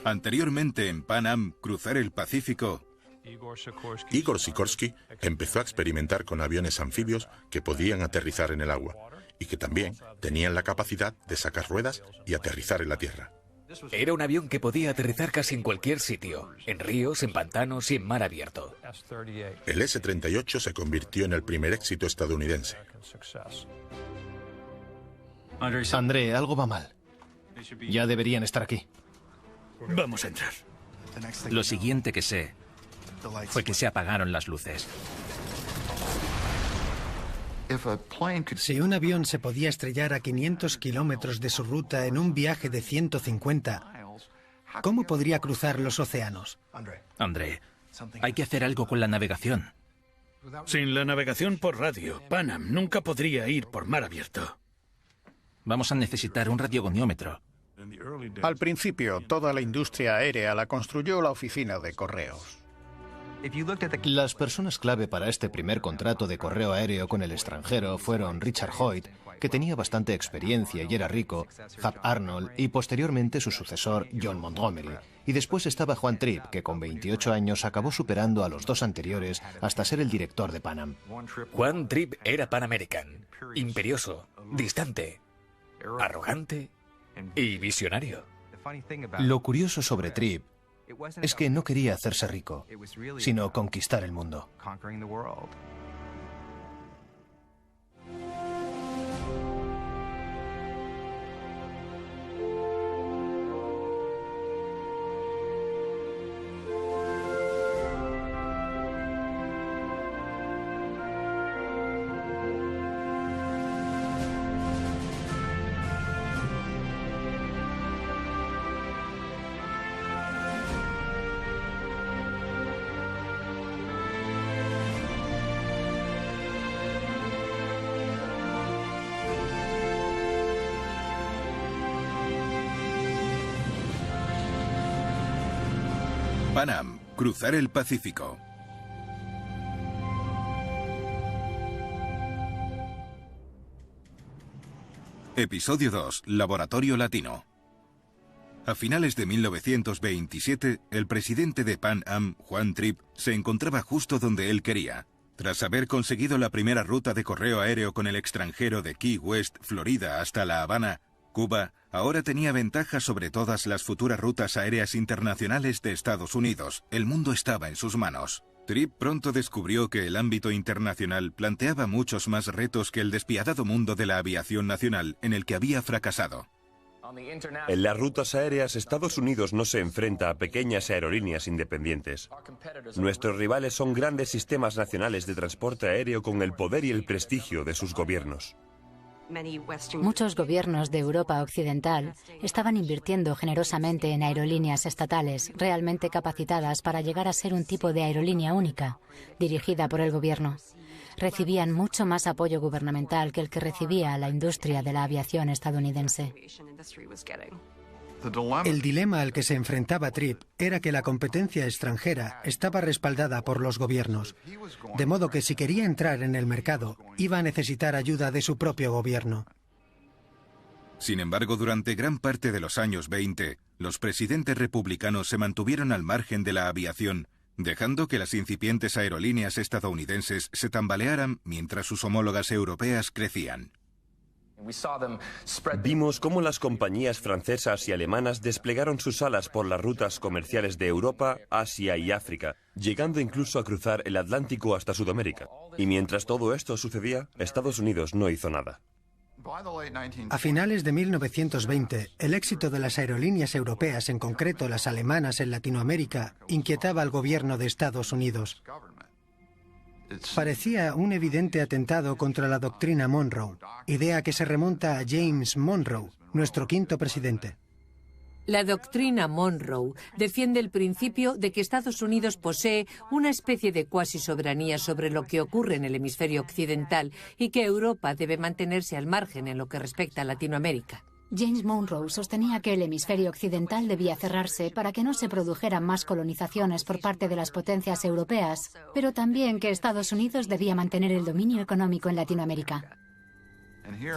Anteriormente en Pan Am, cruzar el Pacífico, Igor Sikorsky empezó a experimentar con aviones anfibios que podían aterrizar en el agua y que también tenían la capacidad de sacar ruedas y aterrizar en la tierra. Era un avión que podía aterrizar casi en cualquier sitio, en ríos, en pantanos y en mar abierto. El S-38 se convirtió en el primer éxito estadounidense. André, algo va mal. Ya deberían estar aquí. Vamos a entrar. Lo siguiente que sé fue que se apagaron las luces. Si un avión se podía estrellar a 500 kilómetros de su ruta en un viaje de 150, ¿cómo podría cruzar los océanos? André, hay que hacer algo con la navegación. Sin la navegación por radio, Pan Am nunca podría ir por mar abierto. Vamos a necesitar un radiogoniómetro. Al principio, toda la industria aérea la construyó la oficina de correos. Las personas clave para este primer contrato de correo aéreo con el extranjero fueron Richard Hoyt, que tenía bastante experiencia y era rico, Hap Arnold y posteriormente su sucesor John Montgomery. Y después estaba Juan Tripp, que con 28 años acabó superando a los dos anteriores hasta ser el director de Pan Am. Juan Tripp era Pan American, imperioso, distante, arrogante y visionario. Lo curioso sobre Tripp es que no quería hacerse rico, sino conquistar el mundo. Pan Am, cruzar el Pacífico. Episodio 2. Laboratorio Latino. A finales de 1927, el presidente de Pan Am, Juan Tripp, se encontraba justo donde él quería. Tras haber conseguido la primera ruta de correo aéreo con el extranjero de Key West, Florida, hasta La Habana, Cuba, ahora tenía ventaja sobre todas las futuras rutas aéreas internacionales de Estados Unidos. El mundo estaba en sus manos. Tripp pronto descubrió que el ámbito internacional planteaba muchos más retos que el despiadado mundo de la aviación nacional en el que había fracasado. En las rutas aéreas, Estados Unidos no se enfrenta a pequeñas aerolíneas independientes. Nuestros rivales son grandes sistemas nacionales de transporte aéreo con el poder y el prestigio de sus gobiernos. Muchos gobiernos de Europa Occidental estaban invirtiendo generosamente en aerolíneas estatales realmente capacitadas para llegar a ser un tipo de aerolínea única, dirigida por el gobierno. Recibían mucho más apoyo gubernamental que el que recibía la industria de la aviación estadounidense. El dilema al que se enfrentaba Tripp era que la competencia extranjera estaba respaldada por los gobiernos, de modo que si quería entrar en el mercado, iba a necesitar ayuda de su propio gobierno. Sin embargo, durante gran parte de los años 20, los presidentes republicanos se mantuvieron al margen de la aviación, dejando que las incipientes aerolíneas estadounidenses se tambalearan mientras sus homólogas europeas crecían. Vimos cómo las compañías francesas y alemanas desplegaron sus alas por las rutas comerciales de Europa, Asia y África, llegando incluso a cruzar el Atlántico hasta Sudamérica. Y mientras todo esto sucedía, Estados Unidos no hizo nada. A finales de 1920, el éxito de las aerolíneas europeas, en concreto las alemanas en Latinoamérica, inquietaba al gobierno de Estados Unidos. Parecía un evidente atentado contra la doctrina Monroe, idea que se remonta a James Monroe, nuestro quinto presidente. La doctrina Monroe defiende el principio de que Estados Unidos posee una especie de cuasi soberanía sobre lo que ocurre en el hemisferio occidental y que Europa debe mantenerse al margen en lo que respecta a Latinoamérica. James Monroe sostenía que el hemisferio occidental debía cerrarse para que no se produjeran más colonizaciones por parte de las potencias europeas, pero también que Estados Unidos debía mantener el dominio económico en Latinoamérica.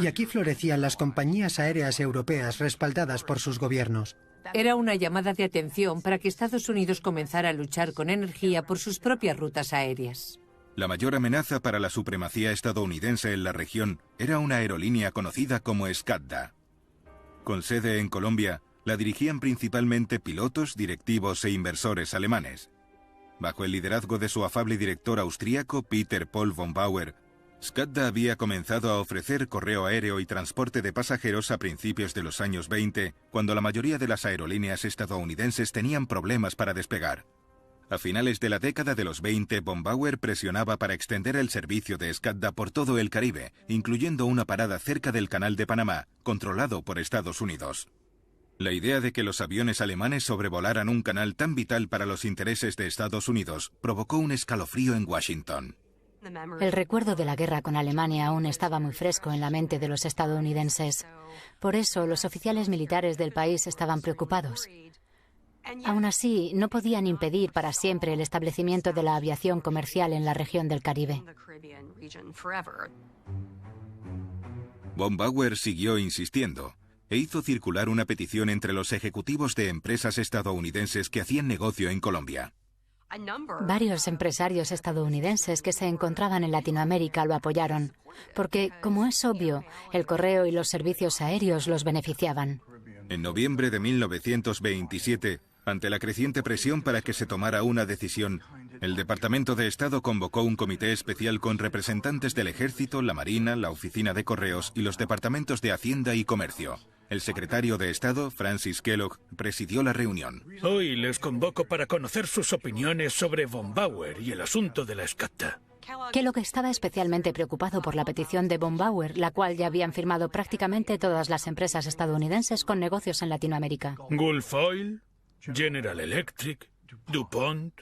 Y aquí florecían las compañías aéreas europeas respaldadas por sus gobiernos. Era una llamada de atención para que Estados Unidos comenzara a luchar con energía por sus propias rutas aéreas. La mayor amenaza para la supremacía estadounidense en la región era una aerolínea conocida como Skadda. Con sede en Colombia, la dirigían principalmente pilotos, directivos e inversores alemanes. Bajo el liderazgo de su afable director austríaco Peter Paul von Bauer, Skadda había comenzado a ofrecer correo aéreo y transporte de pasajeros a principios de los años 20, cuando la mayoría de las aerolíneas estadounidenses tenían problemas para despegar. A finales de la década de los 20, von Bauer presionaba para extender el servicio de Skadda por todo el Caribe, incluyendo una parada cerca del Canal de Panamá, controlado por Estados Unidos. La idea de que los aviones alemanes sobrevolaran un canal tan vital para los intereses de Estados Unidos provocó un escalofrío en Washington. El recuerdo de la guerra con Alemania aún estaba muy fresco en la mente de los estadounidenses. Por eso, los oficiales militares del país estaban preocupados. Aún así, no podían impedir para siempre el establecimiento de la aviación comercial en la región del Caribe. Von Bauer siguió insistiendo e hizo circular una petición entre los ejecutivos de empresas estadounidenses que hacían negocio en Colombia. Varios empresarios estadounidenses que se encontraban en Latinoamérica lo apoyaron, porque, como es obvio, el correo y los servicios aéreos los beneficiaban. En noviembre de 1927, ante la creciente presión para que se tomara una decisión, el Departamento de Estado convocó un comité especial con representantes del Ejército, la Marina, la Oficina de Correos y los departamentos de Hacienda y Comercio. El secretario de Estado, Francis Kellogg, presidió la reunión. Hoy les convoco para conocer sus opiniones sobre von Bauer y el asunto de la Skadda. Kellogg estaba especialmente preocupado por la petición de von Bauer, la cual ya habían firmado prácticamente todas las empresas estadounidenses con negocios en Latinoamérica. Gulf Oil, General Electric, DuPont.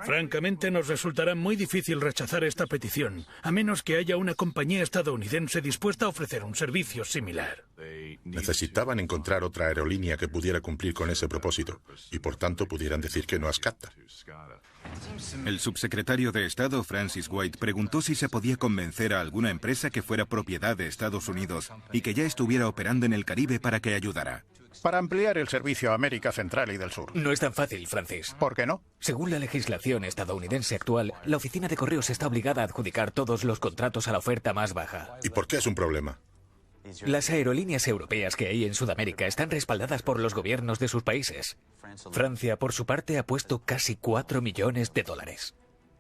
Francamente, nos resultará muy difícil rechazar esta petición, a menos que haya una compañía estadounidense dispuesta a ofrecer un servicio similar. Necesitaban encontrar otra aerolínea que pudiera cumplir con ese propósito, y por tanto pudieran decir que no a Skadda. El subsecretario de Estado, Francis White, preguntó si se podía convencer a alguna empresa que fuera propiedad de Estados Unidos y que ya estuviera operando en el Caribe para que ayudara. Para ampliar el servicio a América Central y del Sur. No es tan fácil, Francis. ¿Por qué no? Según la legislación estadounidense actual, la oficina de correos está obligada a adjudicar todos los contratos a la oferta más baja. ¿Y por qué es un problema? Las aerolíneas europeas que hay en Sudamérica están respaldadas por los gobiernos de sus países. Francia, por su parte, ha puesto casi $4 millones.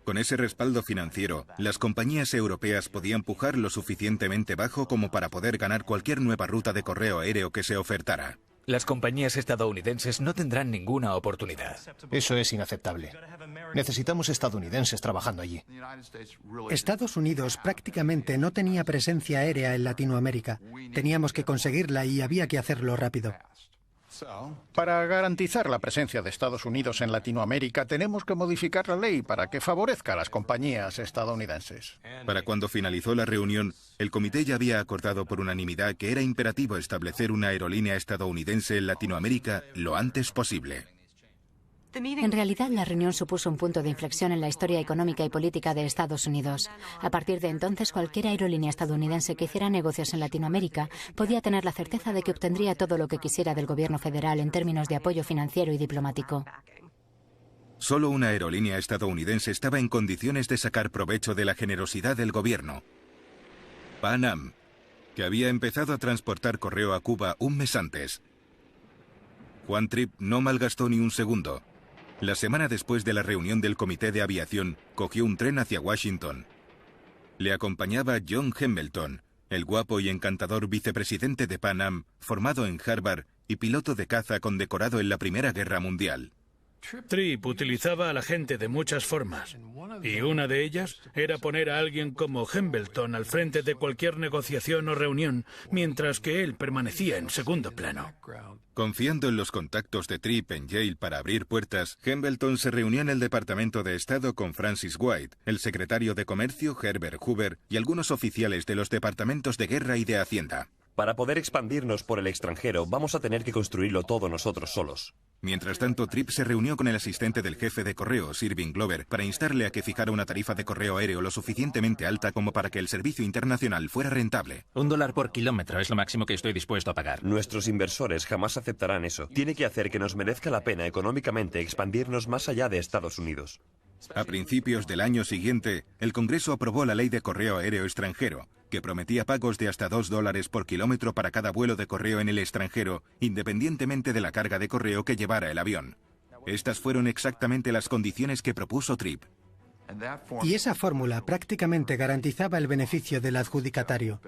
Con ese respaldo financiero, las compañías europeas podían pujar lo suficientemente bajo como para poder ganar cualquier nueva ruta de correo aéreo que se ofertara. Las compañías estadounidenses no tendrán ninguna oportunidad. Eso es inaceptable. Necesitamos estadounidenses trabajando allí. Estados Unidos prácticamente no tenía presencia aérea en Latinoamérica. Teníamos que conseguirla y había que hacerlo rápido. Para garantizar la presencia de Estados Unidos en Latinoamérica, tenemos que modificar la ley para que favorezca a las compañías estadounidenses. Para cuando finalizó la reunión, el comité ya había acordado por unanimidad que era imperativo establecer una aerolínea estadounidense en Latinoamérica lo antes posible. En realidad, la reunión supuso un punto de inflexión en la historia económica y política de Estados Unidos. A partir de entonces, cualquier aerolínea estadounidense que hiciera negocios en Latinoamérica podía tener la certeza de que obtendría todo lo que quisiera del gobierno federal en términos de apoyo financiero y diplomático. Solo una aerolínea estadounidense estaba en condiciones de sacar provecho de la generosidad del gobierno. Pan Am, que había empezado a transportar correo a Cuba un mes antes. Juan Tripp no malgastó ni un segundo. La semana después de la reunión del Comité de Aviación, cogió un tren hacia Washington. Le acompañaba John Hambleton, el guapo y encantador vicepresidente de Pan Am, formado en Harvard y piloto de caza condecorado en la Primera Guerra Mundial. Tripp utilizaba a la gente de muchas formas, y una de ellas era poner a alguien como Hambleton al frente de cualquier negociación o reunión, mientras que él permanecía en segundo plano. Confiando en los contactos de Tripp en Yale para abrir puertas, Hambleton se reunió en el Departamento de Estado con Francis White, el secretario de Comercio Herbert Hoover y algunos oficiales de los departamentos de Guerra y de Hacienda. Para poder expandirnos por el extranjero, vamos a tener que construirlo todo nosotros solos. Mientras tanto, Tripp se reunió con el asistente del jefe de correos, Irving Glover, para instarle a que fijara una tarifa de correo aéreo lo suficientemente alta como para que el servicio internacional fuera rentable. $1 por kilómetro es lo máximo que estoy dispuesto a pagar. Nuestros inversores jamás aceptarán eso. Tiene que hacer que nos merezca la pena económicamente expandirnos más allá de Estados Unidos. A principios del año siguiente, el Congreso aprobó la Ley de Correo Aéreo Extranjero, que prometía pagos de hasta $2 por kilómetro para cada vuelo de correo en el extranjero, independientemente de la carga de correo que llevara el avión. Estas fueron exactamente las condiciones que propuso Tripp. Y esa fórmula prácticamente garantizaba el beneficio del adjudicatario.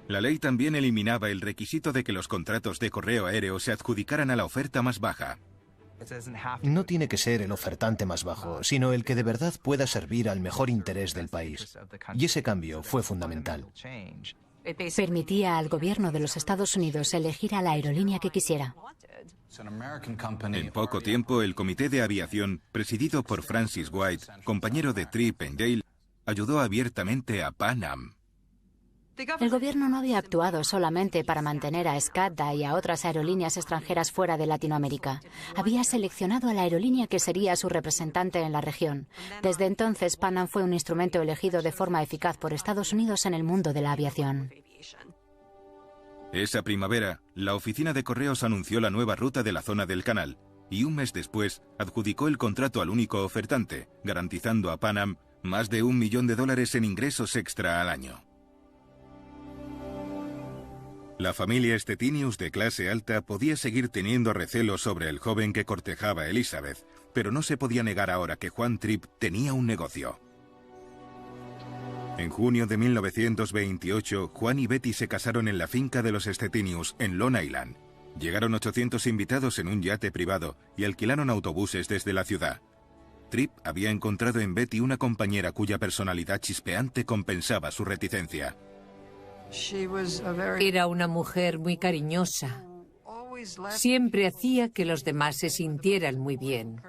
La ley también eliminaba el requisito de que los contratos de correo aéreo se adjudicaran a la oferta más baja. No tiene que ser el ofertante más bajo, sino el que de verdad pueda servir al mejor interés del país. Y ese cambio fue fundamental. Permitía al gobierno de los Estados Unidos elegir a la aerolínea que quisiera. En poco tiempo, el Comité de Aviación, presidido por Francis White, compañero de Tripp en Yale, ayudó abiertamente a Pan Am. El gobierno no había actuado solamente para mantener a SCADA y a otras aerolíneas extranjeras fuera de Latinoamérica. Había seleccionado a la aerolínea que sería su representante en la región. Desde entonces, Pan Am fue un instrumento elegido de forma eficaz por Estados Unidos en el mundo de la aviación. Esa primavera, la oficina de correos anunció la nueva ruta de la zona del canal y un mes después adjudicó el contrato al único ofertante, garantizando a Pan Am más de $1 millón en ingresos extra al año. La familia Stettinius de clase alta podía seguir teniendo recelos sobre el joven que cortejaba a Elizabeth, pero no se podía negar ahora que Juan Tripp tenía un negocio. En junio de 1928, Juan y Betty se casaron en la finca de los Stettinius, en Long Island. Llegaron 800 invitados en un yate privado y alquilaron autobuses desde la ciudad. Tripp había encontrado en Betty una compañera cuya personalidad chispeante compensaba su reticencia. Era una mujer muy cariñosa. Siempre hacía que los demás se sintieran muy bien,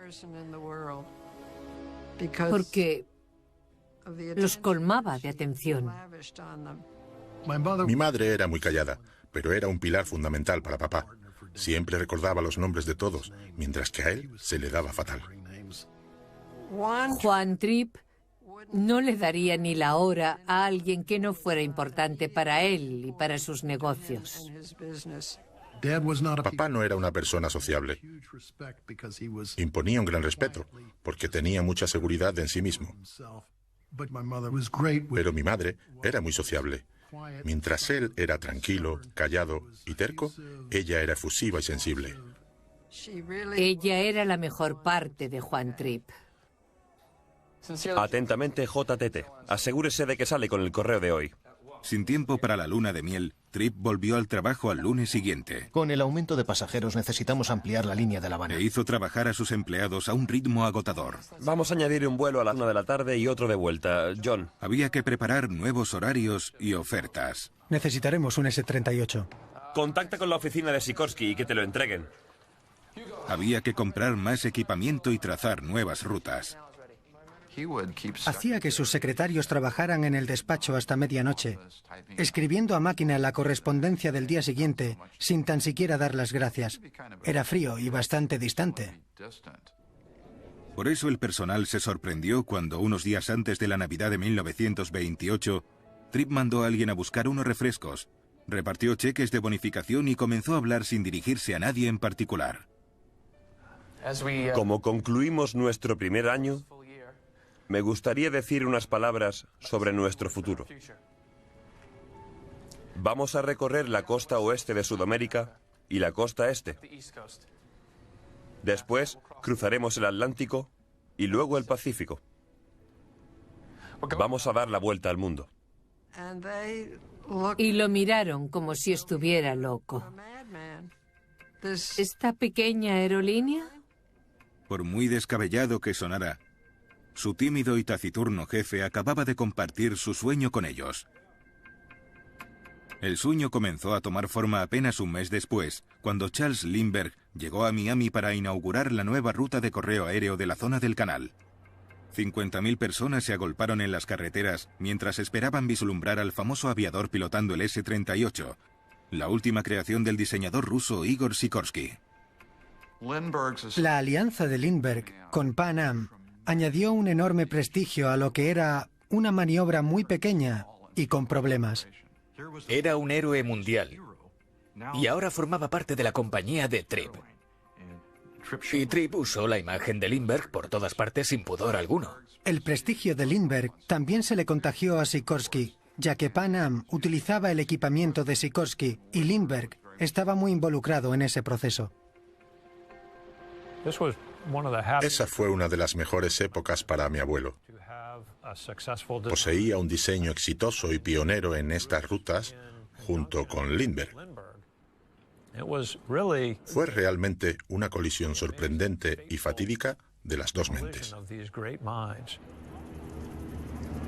porque los colmaba de atención. Mi madre era muy callada, pero era un pilar fundamental para papá. Siempre recordaba los nombres de todos, mientras que a él se le daba fatal. Juan Tripp no le daría ni la hora a alguien que no fuera importante para él y para sus negocios. Papá no era una persona sociable. Imponía un gran respeto, porque tenía mucha seguridad en sí mismo. Pero mi madre era muy sociable. Mientras él era tranquilo, callado y terco, ella era efusiva y sensible. Ella era la mejor parte de Juan Tripp. Atentamente, JTT. Asegúrese de que sale con el correo de hoy. Sin tiempo para la luna de miel, Tripp volvió al trabajo al lunes siguiente. Con el aumento de pasajeros necesitamos ampliar la línea de La Habana. E hizo trabajar a sus empleados a un ritmo agotador. Vamos a añadir un vuelo a la 1 de la tarde y otro de vuelta. John. Había que preparar nuevos horarios y ofertas. Necesitaremos un S-38. Contacta con la oficina de Sikorsky y que te lo entreguen. Había que comprar más equipamiento y trazar nuevas rutas. Hacía que sus secretarios trabajaran en el despacho hasta medianoche, escribiendo a máquina la correspondencia del día siguiente, sin tan siquiera dar las gracias. Era frío y bastante distante. Por eso el personal se sorprendió cuando, unos días antes de la Navidad de 1928, Tripp mandó a alguien a buscar unos refrescos, repartió cheques de bonificación y comenzó a hablar sin dirigirse a nadie en particular. Como concluimos nuestro primer año, me gustaría decir unas palabras sobre nuestro futuro. Vamos a recorrer la costa oeste de Sudamérica y la costa este. Después cruzaremos el Atlántico y luego el Pacífico. Vamos a dar la vuelta al mundo. Y lo miraron como si estuviera loco. ¿Esta pequeña aerolínea? Por muy descabellado que sonara, su tímido y taciturno jefe acababa de compartir su sueño con ellos. El sueño comenzó a tomar forma apenas un mes después, cuando Charles Lindbergh llegó a Miami para inaugurar la nueva ruta de correo aéreo de la zona del canal. 50.000 personas se agolparon en las carreteras mientras esperaban vislumbrar al famoso aviador pilotando el S-38, la última creación del diseñador ruso Igor Sikorsky. La alianza de Lindbergh con Pan Am añadió un enorme prestigio a lo que era una maniobra muy pequeña y con problemas. Era un héroe mundial y ahora formaba parte de la compañía de Tripp. Y Tripp usó la imagen de Lindbergh por todas partes sin pudor alguno. El prestigio de Lindbergh también se le contagió a Sikorsky, ya que Pan Am utilizaba el equipamiento de Sikorsky y Lindbergh estaba muy involucrado en ese proceso. Esa fue una de las mejores épocas para mi abuelo. Poseía un diseño exitoso y pionero en estas rutas junto con Lindbergh. Fue realmente una colisión sorprendente y fatídica de las dos mentes.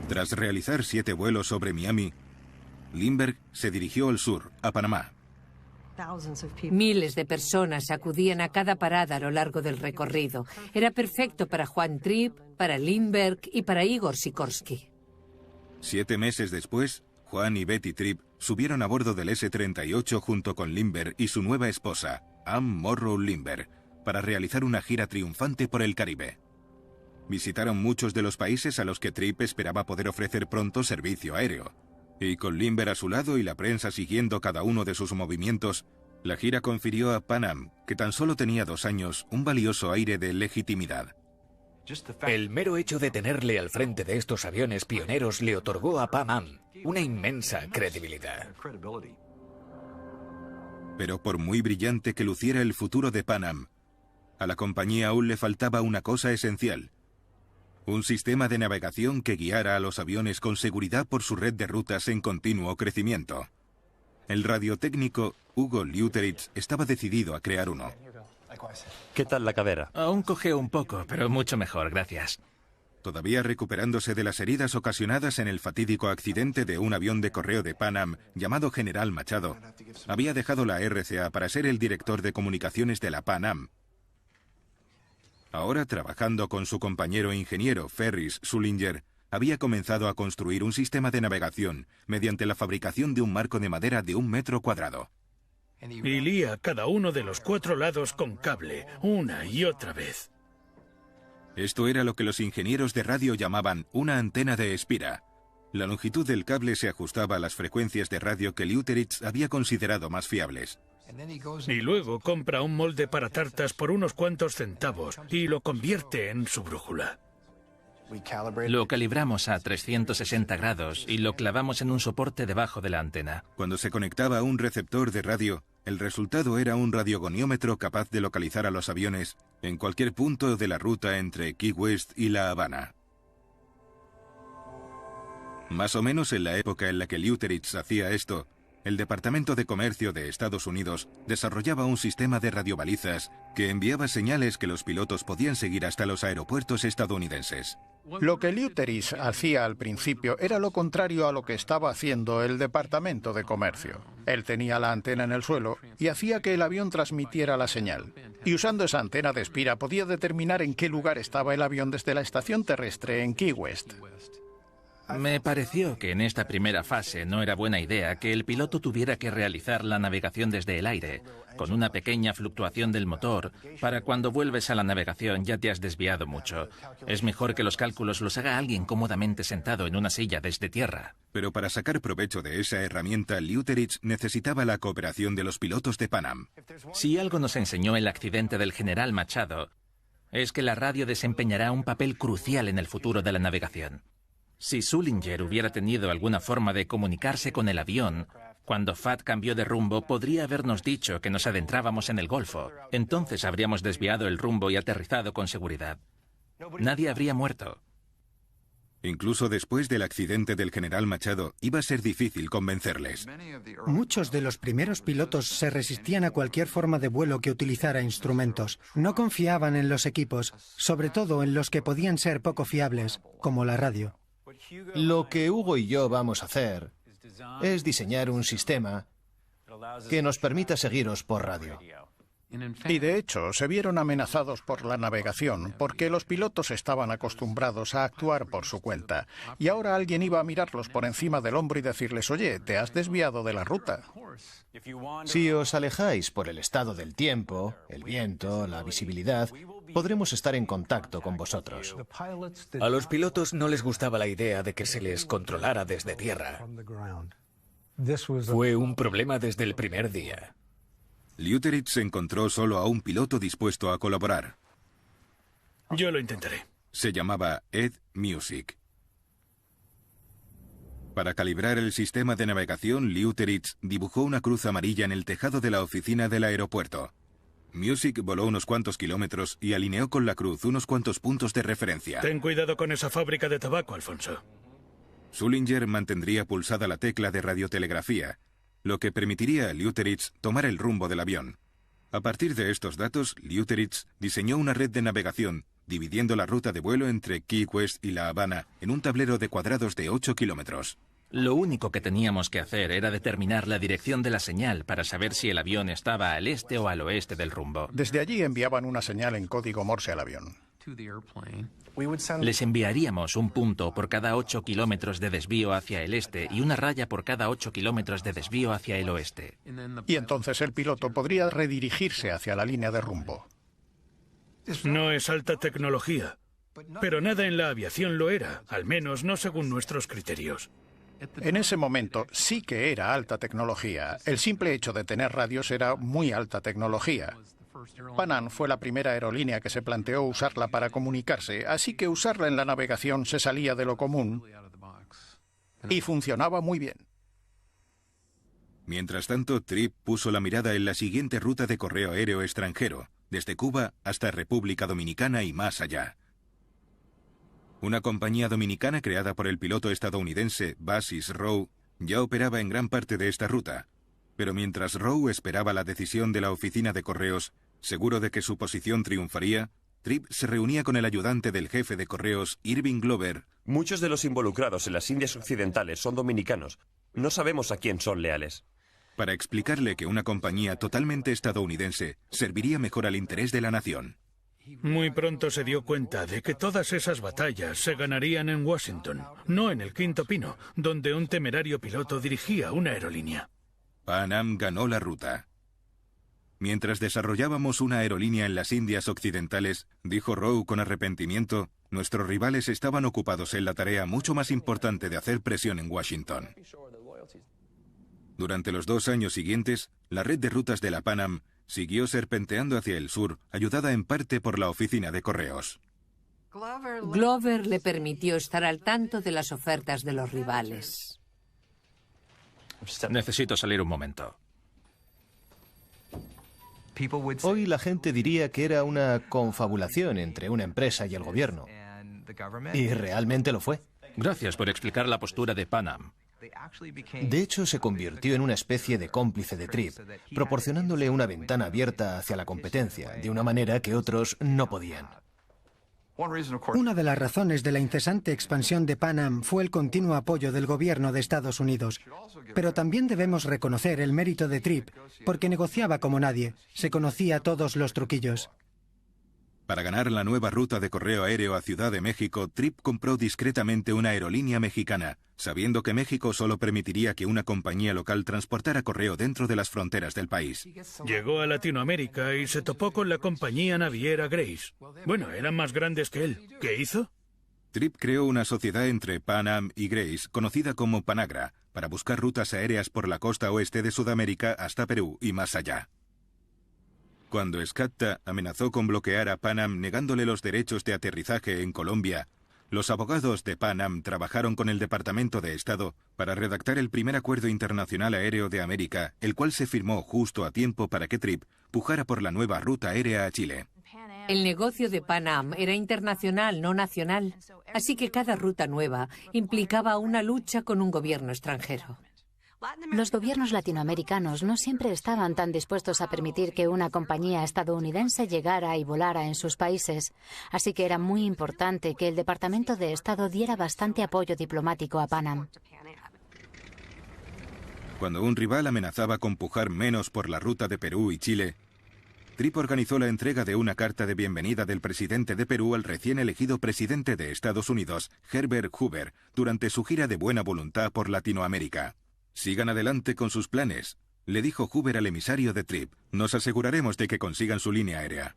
Tras realizar 7 vuelos sobre Miami, Lindbergh se dirigió al sur, a Panamá. Miles de personas acudían a cada parada a lo largo del recorrido. Era perfecto para Juan Tripp, para Lindbergh y para Igor Sikorsky. 7 meses después, Juan y Betty Tripp subieron a bordo del S-38 junto con Lindbergh y su nueva esposa, Ann Morrow Lindbergh, para realizar una gira triunfante por el Caribe. Visitaron muchos de los países a los que Tripp esperaba poder ofrecer pronto servicio aéreo. Y con Lindbergh a su lado y la prensa siguiendo cada uno de sus movimientos, la gira confirió a Pan Am, que tan solo tenía 2 años, un valioso aire de legitimidad. El mero hecho de tenerle al frente de estos aviones pioneros le otorgó a Pan Am una inmensa credibilidad. Pero por muy brillante que luciera el futuro de Pan Am, a la compañía aún le faltaba una cosa esencial: un sistema de navegación que guiara a los aviones con seguridad por su red de rutas en continuo crecimiento. El radiotécnico Hugo Leuteritz estaba decidido a crear uno. ¿Qué tal la cadera? Aún cojeo un poco, pero mucho mejor, gracias. Todavía recuperándose de las heridas ocasionadas en el fatídico accidente de un avión de correo de Pan Am llamado General Machado, había dejado la RCA para ser el director de comunicaciones de la Pan Am. Ahora, trabajando con su compañero ingeniero Ferris Sullinger, había comenzado a construir un sistema de navegación mediante la fabricación de un marco de madera de 1 metro cuadrado. Y lía cada uno de los 4 lados con cable, una y otra vez. Esto era lo que los ingenieros de radio llamaban una antena de espira. La longitud del cable se ajustaba a las frecuencias de radio que Leuteritz había considerado más fiables. Y luego compra un molde para tartas por unos cuantos centavos y lo convierte en su brújula. Lo calibramos a 360 grados y lo clavamos en un soporte debajo de la antena. Cuando se conectaba a un receptor de radio, el resultado era un radiogoniómetro capaz de localizar a los aviones en cualquier punto de la ruta entre Key West y La Habana. Más o menos en la época en la que Leuteritz hacía esto, el Departamento de Comercio de Estados Unidos desarrollaba un sistema de radiobalizas que enviaba señales que los pilotos podían seguir hasta los aeropuertos estadounidenses. Lo que Leuteritz hacía al principio era lo contrario a lo que estaba haciendo el Departamento de Comercio. Él tenía la antena en el suelo y hacía que el avión transmitiera la señal. Y usando esa antena de espira podía determinar en qué lugar estaba el avión desde la estación terrestre en Key West. Me pareció que en esta primera fase no era buena idea que el piloto tuviera que realizar la navegación desde el aire, con una pequeña fluctuación del motor. Para cuando vuelves a la navegación ya te has desviado mucho. Es mejor que los cálculos los haga alguien cómodamente sentado en una silla desde tierra. Pero para sacar provecho de esa herramienta, Leuteritz necesitaba la cooperación de los pilotos de Pan Am. Si algo nos enseñó el accidente del General Machado, es que la radio desempeñará un papel crucial en el futuro de la navegación. Si Sullinger hubiera tenido alguna forma de comunicarse con el avión, cuando FAT cambió de rumbo, podría habernos dicho que nos adentrábamos en el Golfo. Entonces habríamos desviado el rumbo y aterrizado con seguridad. Nadie habría muerto. Incluso después del accidente del General Machado, iba a ser difícil convencerles. Muchos de los primeros pilotos se resistían a cualquier forma de vuelo que utilizara instrumentos. No confiaban en los equipos, sobre todo en los que podían ser poco fiables, como la radio. Lo que Hugo y yo vamos a hacer es diseñar un sistema que nos permita seguiros por radio. Y de hecho, se vieron amenazados por la navegación, porque los pilotos estaban acostumbrados a actuar por su cuenta. Y ahora alguien iba a mirarlos por encima del hombro y decirles, oye, te has desviado de la ruta. Si os alejáis por el estado del tiempo, el viento, la visibilidad, podremos estar en contacto con vosotros. A los pilotos no les gustaba la idea de que se les controlara desde tierra. Fue un problema desde el primer día. Leuteritz encontró solo a un piloto dispuesto a colaborar. Yo lo intentaré. Se llamaba Ed Music. Para calibrar el sistema de navegación, Leuteritz dibujó una cruz amarilla en el tejado de la oficina del aeropuerto. Music voló unos cuantos kilómetros y alineó con la cruz unos cuantos puntos de referencia. Ten cuidado con esa fábrica de tabaco, Alfonso. Sullinger mantendría pulsada la tecla de radiotelegrafía, lo que permitiría a Leuteritz tomar el rumbo del avión. A partir de estos datos, Leuteritz diseñó una red de navegación, dividiendo la ruta de vuelo entre Key West y La Habana en un tablero de cuadrados de 8 kilómetros. Lo único que teníamos que hacer era determinar la dirección de la señal para saber si el avión estaba al este o al oeste del rumbo. Desde allí enviaban una señal en código Morse al avión. Les enviaríamos un punto por cada 8 kilómetros de desvío hacia el este y una raya por cada 8 kilómetros de desvío hacia el oeste. Y entonces el piloto podría redirigirse hacia la línea de rumbo. No es alta tecnología, pero nada en la aviación lo era, al menos no según nuestros criterios. En ese momento sí que era alta tecnología. El simple hecho de tener radios era muy alta tecnología. Pan Am fue la primera aerolínea que se planteó usarla para comunicarse, así que usarla en la navegación se salía de lo común y funcionaba muy bien. Mientras tanto, Tripp puso la mirada en la siguiente ruta de correo aéreo extranjero, desde Cuba hasta República Dominicana y más allá. Una compañía dominicana creada por el piloto estadounidense Basis Rowe ya operaba en gran parte de esta ruta, pero mientras Rowe esperaba la decisión de la oficina de correos, seguro de que su posición triunfaría, Tripp se reunía con el ayudante del jefe de correos, Irving Glover. Muchos de los involucrados en las Indias Occidentales son dominicanos. No sabemos a quién son leales. Para explicarle que una compañía totalmente estadounidense serviría mejor al interés de la nación. Muy pronto se dio cuenta de que todas esas batallas se ganarían en Washington, no en el Quinto Pino, donde un temerario piloto dirigía una aerolínea. Pan Am ganó la ruta. Mientras desarrollábamos una aerolínea en las Indias Occidentales, dijo Rowe con arrepentimiento, nuestros rivales estaban ocupados en la tarea mucho más importante de hacer presión en Washington. Durante los 2 años siguientes, la red de rutas de la Pan Am siguió serpenteando hacia el sur, ayudada en parte por la oficina de correos. Glover le permitió estar al tanto de las ofertas de los rivales. Necesito salir un momento. Hoy la gente diría que era una confabulación entre una empresa y el gobierno. Y realmente lo fue. Gracias por explicar la postura de Pan Am. De hecho, se convirtió en una especie de cómplice de Tripp, proporcionándole una ventana abierta hacia la competencia, de una manera que otros no podían. Una de las razones de la incesante expansión de Pan Am fue el continuo apoyo del gobierno de Estados Unidos. Pero también debemos reconocer el mérito de Tripp, porque negociaba como nadie, se conocía todos los truquillos. Para ganar la nueva ruta de correo aéreo a Ciudad de México, Tripp compró discretamente una aerolínea mexicana, sabiendo que México solo permitiría que una compañía local transportara correo dentro de las fronteras del país. Llegó a Latinoamérica y se topó con la compañía naviera Grace. Bueno, eran más grandes que él. ¿Qué hizo? Tripp creó una sociedad entre Pan Am y Grace, conocida como Panagra, para buscar rutas aéreas por la costa oeste de Sudamérica hasta Perú y más allá. Cuando SCATA amenazó con bloquear a Pan Am negándole los derechos de aterrizaje en Colombia, los abogados de Pan Am trabajaron con el Departamento de Estado para redactar el primer acuerdo internacional aéreo de América, el cual se firmó justo a tiempo para que Tripp pujara por la nueva ruta aérea a Chile. El negocio de Pan Am era internacional, no nacional, así que cada ruta nueva implicaba una lucha con un gobierno extranjero. Los gobiernos latinoamericanos no siempre estaban tan dispuestos a permitir que una compañía estadounidense llegara y volara en sus países, así que era muy importante que el Departamento de Estado diera bastante apoyo diplomático a Pan Am. Cuando un rival amenazaba con pujar menos por la ruta de Perú y Chile, Tripp organizó la entrega de una carta de bienvenida del presidente de Perú al recién elegido presidente de Estados Unidos, Herbert Hoover, durante su gira de buena voluntad por Latinoamérica. «Sigan adelante con sus planes», le dijo Hoover al emisario de Tripp. «Nos aseguraremos de que consigan su línea aérea».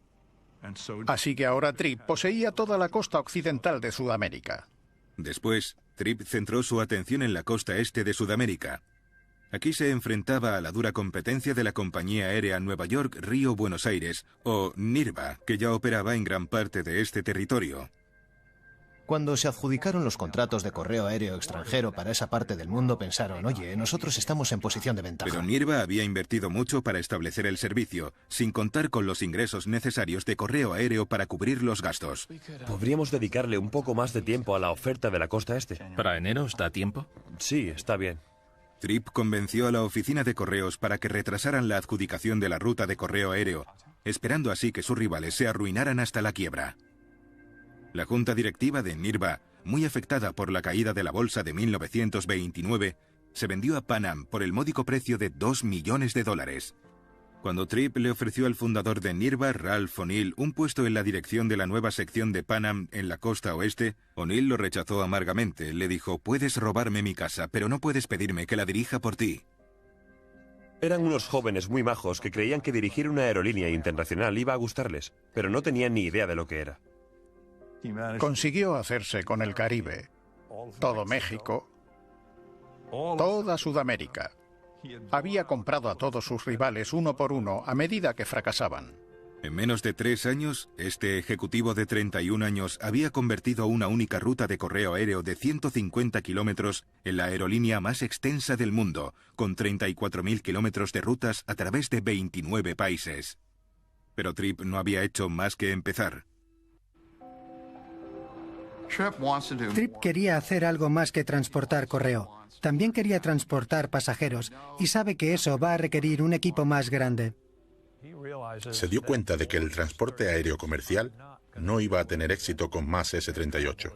Así que ahora Tripp poseía toda la costa occidental de Sudamérica. Después, Tripp centró su atención en la costa este de Sudamérica. Aquí se enfrentaba a la dura competencia de la compañía aérea Nueva York-Río-Buenos Aires, o NIRBA, que ya operaba en gran parte de este territorio. Cuando se adjudicaron los contratos de correo aéreo extranjero para esa parte del mundo, pensaron, oye, nosotros estamos en posición de ventaja. Pero NIRBA había invertido mucho para establecer el servicio, sin contar con los ingresos necesarios de correo aéreo para cubrir los gastos. Podríamos dedicarle un poco más de tiempo a la oferta de la costa este. ¿Para enero está a tiempo? Sí, está bien. Tripp convenció a la oficina de correos para que retrasaran la adjudicación de la ruta de correo aéreo, esperando así que sus rivales se arruinaran hasta la quiebra. La junta directiva de NIRBA, muy afectada por la caída de la bolsa de 1929, se vendió a Pan Am por el módico precio de $2 millones. Cuando Tripp le ofreció al fundador de NIRBA, Ralph O'Neill, un puesto en la dirección de la nueva sección de Pan Am en la costa oeste, O'Neill lo rechazó amargamente. Le dijo, «Puedes robarme mi casa, pero no puedes pedirme que la dirija por ti». Eran unos jóvenes muy majos que creían que dirigir una aerolínea internacional iba a gustarles, pero no tenían ni idea de lo que era. Consiguió hacerse con el Caribe, todo México, toda Sudamérica. Había comprado a todos sus rivales uno por uno a medida que fracasaban. En menos de 3 años, este ejecutivo de 31 años había convertido una única ruta de correo aéreo de 150 kilómetros en la aerolínea más extensa del mundo, con 34.000 kilómetros de rutas a través de 29 países. Pero Tripp no había hecho más que empezar. Tripp quería hacer algo más que transportar correo. También quería transportar pasajeros y sabe que eso va a requerir un equipo más grande. Se dio cuenta de que el transporte aéreo comercial no iba a tener éxito con más S-38.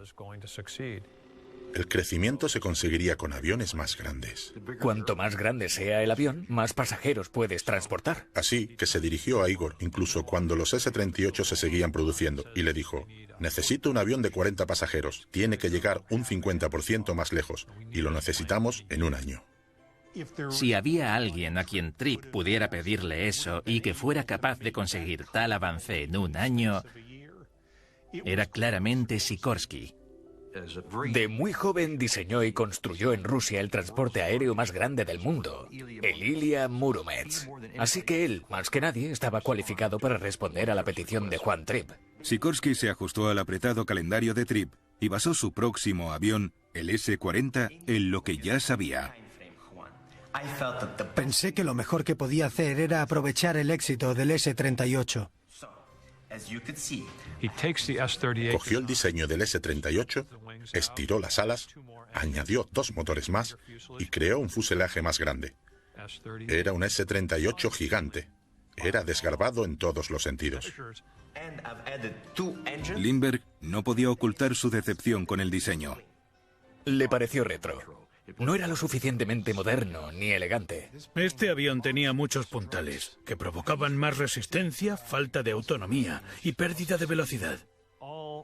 El crecimiento se conseguiría con aviones más grandes. Cuanto más grande sea el avión, más pasajeros puedes transportar. Así que se dirigió a Igor, incluso cuando los S-38 se seguían produciendo, y le dijo, necesito un avión de 40 pasajeros, tiene que llegar un 50% más lejos, y lo necesitamos en un año. Si había alguien a quien Tripp pudiera pedirle eso y que fuera capaz de conseguir tal avance en un año, era claramente Sikorsky. De muy joven diseñó y construyó en Rusia el transporte aéreo más grande del mundo, el Ilya Muromets. Así que él, más que nadie, estaba cualificado para responder a la petición de Juan Tripp. Sikorsky se ajustó al apretado calendario de Tripp y basó su próximo avión, el S-40, en lo que ya sabía. Pensé que lo mejor que podía hacer era aprovechar el éxito del S-38. Cogió el diseño del S-38, estiró las alas, añadió 2 motores más y creó un fuselaje más grande. Era un S-38 gigante. Era desgarbado en todos los sentidos. Lindbergh no podía ocultar su decepción con el diseño. Le pareció retro. No era lo suficientemente moderno ni elegante. Este avión tenía muchos puntales, que provocaban más resistencia, falta de autonomía y pérdida de velocidad.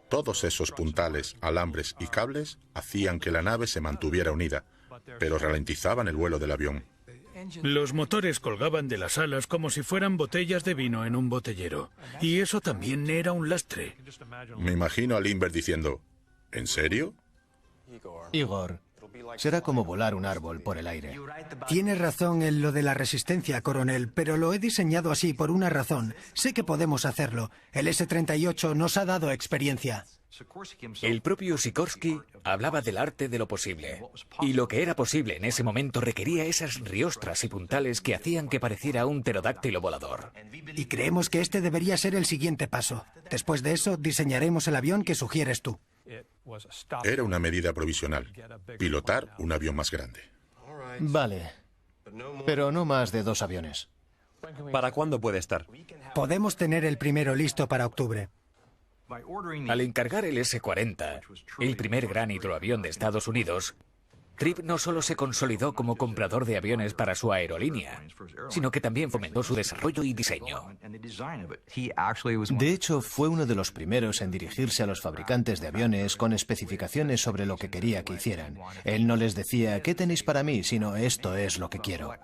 Todos esos puntales, alambres y cables hacían que la nave se mantuviera unida, pero ralentizaban el vuelo del avión. Los motores colgaban de las alas como si fueran botellas de vino en un botellero. Y eso también era un lastre. Me imagino a Lindbergh diciendo, ¿en serio? Igor, será como volar un árbol por el aire. Tienes razón en lo de la resistencia, coronel, pero lo he diseñado así por una razón. Sé que podemos hacerlo. El S-38 nos ha dado experiencia. El propio Sikorsky hablaba del arte de lo posible. Y lo que era posible en ese momento requería esas riostras y puntales que hacían que pareciera un pterodáctilo volador. Y creemos que este debería ser el siguiente paso. Después de eso, diseñaremos el avión que sugieres tú. Era una medida provisional. Pilotar un avión más grande. Vale, pero no más de 2 aviones. ¿Para cuándo puede estar? Podemos tener el primero listo para octubre. Al encargar el S-40, el primer gran hidroavión de Estados Unidos, Tripp no solo se consolidó como comprador de aviones para su aerolínea, sino que también fomentó su desarrollo y diseño. De hecho, fue uno de los primeros en dirigirse a los fabricantes de aviones con especificaciones sobre lo que quería que hicieran. Él no les decía, ¿qué tenéis para mí?, sino esto es lo que quiero.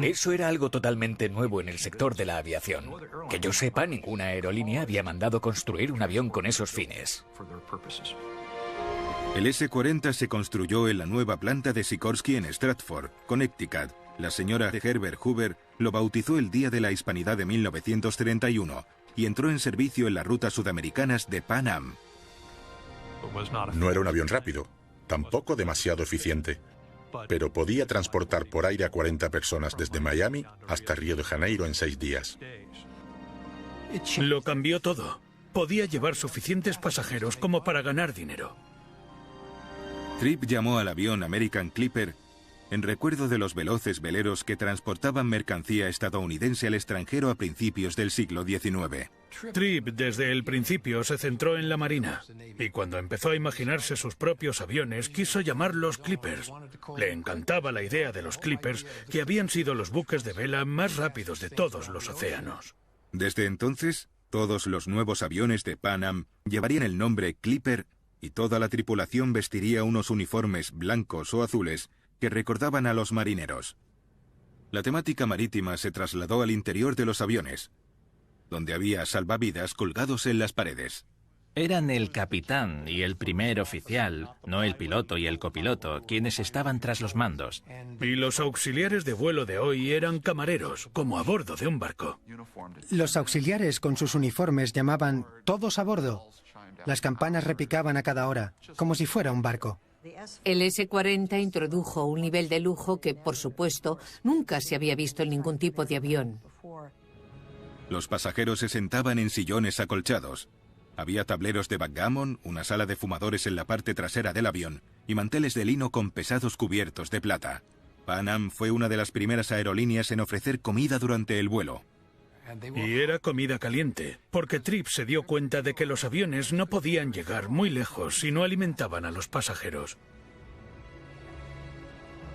Eso era algo totalmente nuevo en el sector de la aviación. Que yo sepa, ninguna aerolínea había mandado construir un avión con esos fines. El S-40 se construyó en la nueva planta de Sikorsky en Stratford, Connecticut. La señora Herbert Hoover lo bautizó el Día de la Hispanidad de 1931 y entró en servicio en las rutas sudamericanas de Pan Am. No era un avión rápido, tampoco demasiado eficiente, pero podía transportar por aire a 40 personas desde Miami hasta Río de Janeiro en 6 días. Lo cambió todo. Podía llevar suficientes pasajeros como para ganar dinero. Tripp llamó al avión American Clipper en recuerdo de los veloces veleros que transportaban mercancía estadounidense al extranjero a principios del siglo XIX. Tripp desde el principio se centró en la marina y cuando empezó a imaginarse sus propios aviones quiso llamarlos Clippers. Le encantaba la idea de los Clippers, que habían sido los buques de vela más rápidos de todos los océanos. Desde entonces, todos los nuevos aviones de Pan Am llevarían el nombre Clipper y toda la tripulación vestiría unos uniformes blancos o azules que recordaban a los marineros. La temática marítima se trasladó al interior de los aviones, donde había salvavidas colgados en las paredes. Eran el capitán y el primer oficial, no el piloto y el copiloto, quienes estaban tras los mandos. Y los auxiliares de vuelo de hoy eran camareros, como a bordo de un barco. Los auxiliares con sus uniformes llamaban todos a bordo. Las campanas repicaban a cada hora, como si fuera un barco. El S-40 introdujo un nivel de lujo que, por supuesto, nunca se había visto en ningún tipo de avión. Los pasajeros se sentaban en sillones acolchados. Había tableros de backgammon, una sala de fumadores en la parte trasera del avión y manteles de lino con pesados cubiertos de plata. Pan Am fue una de las primeras aerolíneas en ofrecer comida durante el vuelo. Y era comida caliente, porque Tripp se dio cuenta de que los aviones no podían llegar muy lejos si no alimentaban a los pasajeros.